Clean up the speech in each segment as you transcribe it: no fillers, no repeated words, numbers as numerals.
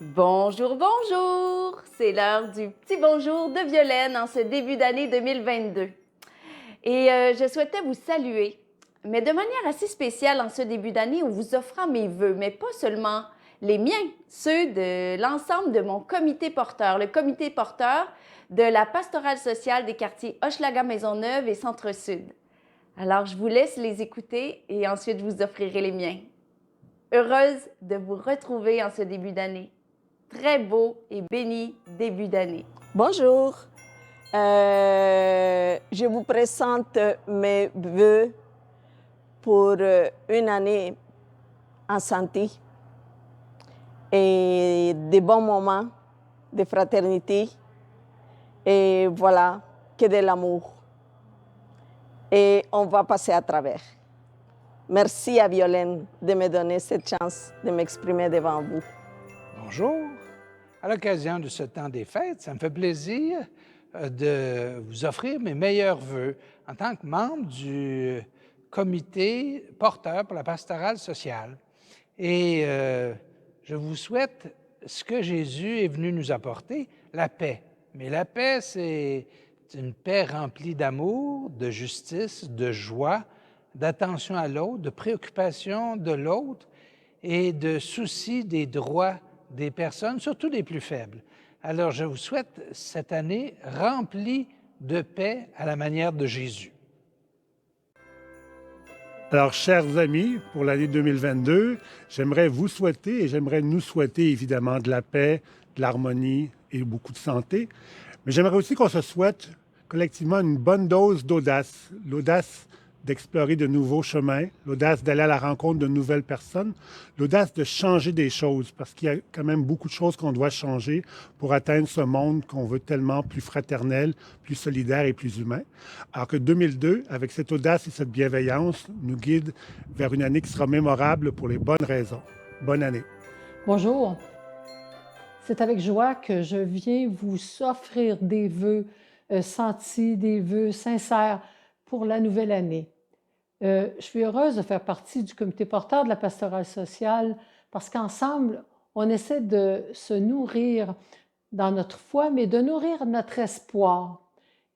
Bonjour, bonjour! C'est l'heure du petit bonjour de Violaine en ce début d'année 2022. Et je souhaitais vous saluer, mais de manière assez spéciale en ce début d'année en vous offrant mes vœux, mais pas seulement les miens, ceux de l'ensemble de mon comité porteur, le comité porteur de la pastorale sociale des quartiers Hochelaga-Maisonneuve et Centre-Sud. Alors, je vous laisse les écouter et ensuite je vous offrirai les miens. Heureuse de vous retrouver en ce début d'année. Très beau et béni début d'année. Bonjour, je vous présente mes vœux pour une année en santé et des bons moments de fraternité et voilà, que de l'amour. Et on va passer à travers. Merci à Violaine de me donner cette chance de m'exprimer devant vous. Bonjour. À l'occasion de ce temps des fêtes, ça me fait plaisir de vous offrir mes meilleurs vœux en tant que membre du comité porteur pour la pastorale sociale. Et je vous souhaite ce que Jésus est venu nous apporter, la paix. Mais la paix, c'est une paix remplie d'amour, de justice, de joie, d'attention à l'autre, de préoccupation de l'autre et de souci des droits des personnes, surtout les plus faibles. Alors, je vous souhaite cette année remplie de paix à la manière de Jésus. Alors, chers amis, pour l'année 2022, j'aimerais vous souhaiter et j'aimerais nous souhaiter évidemment de la paix, de l'harmonie et beaucoup de santé. Mais j'aimerais aussi qu'on se souhaite collectivement une bonne dose d'audace. L'audace d'explorer de nouveaux chemins, l'audace d'aller à la rencontre de nouvelles personnes, l'audace de changer des choses, parce qu'il y a quand même beaucoup de choses qu'on doit changer pour atteindre ce monde qu'on veut tellement plus fraternel, plus solidaire et plus humain. Alors que 2002, avec cette audace et cette bienveillance, nous guide vers une année qui sera mémorable pour les bonnes raisons. Bonne année. Bonjour. C'est avec joie que je viens vous offrir des vœux sentis, des vœux sincères pour la nouvelle année. Je suis heureuse de faire partie du comité porteur de la pastorale sociale parce qu'ensemble, on essaie de se nourrir dans notre foi, mais de nourrir notre espoir.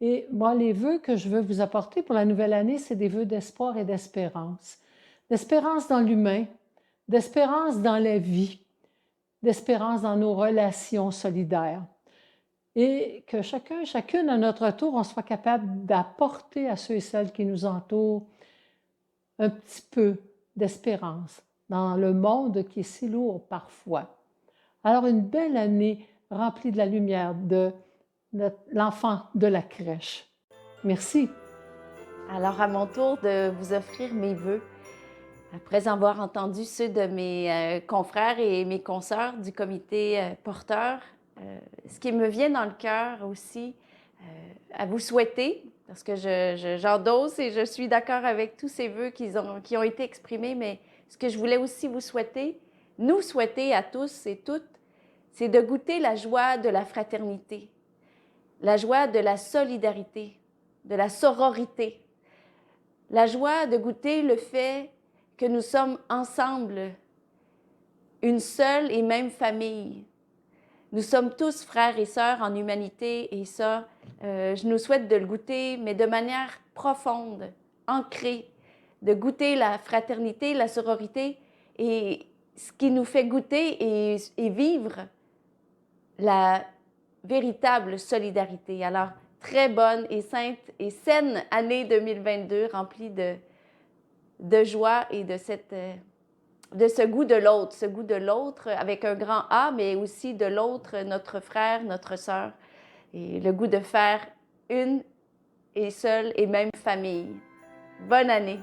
Et moi, les vœux que je veux vous apporter pour la nouvelle année, c'est des vœux d'espoir et d'espérance. D'espérance dans l'humain, d'espérance dans la vie, d'espérance dans nos relations solidaires. Et que chacune à notre tour, on soit capable d'apporter à ceux et celles qui nous entourent un petit peu d'espérance dans le monde qui est si lourd parfois. Alors, une belle année remplie de la lumière de l'enfant de la crèche. Merci. Alors, à mon tour de vous offrir mes vœux, après avoir entendu ceux de mes confrères et mes consoeurs du comité porteur, ce qui me vient dans le cœur aussi, à vous souhaiter, parce que j'endosse et je suis d'accord avec tous ces vœux qui ont été exprimés, mais ce que je voulais aussi vous souhaiter, nous souhaiter à tous et toutes, c'est de goûter la joie de la fraternité, la joie de la solidarité, de la sororité, la joie de goûter le fait que nous sommes ensemble, une seule et même famille. Nous sommes tous frères et sœurs en humanité et ça, je nous souhaite de le goûter, mais de manière profonde, ancrée, de goûter la fraternité, la sororité et ce qui nous fait goûter et vivre la véritable solidarité. Alors, très bonne et sainte et saine année 2022 remplie de joie et de ce goût de l'autre avec un grand A, mais aussi de l'autre, notre frère, notre sœur, et le goût de faire une et seule et même famille. Bonne année!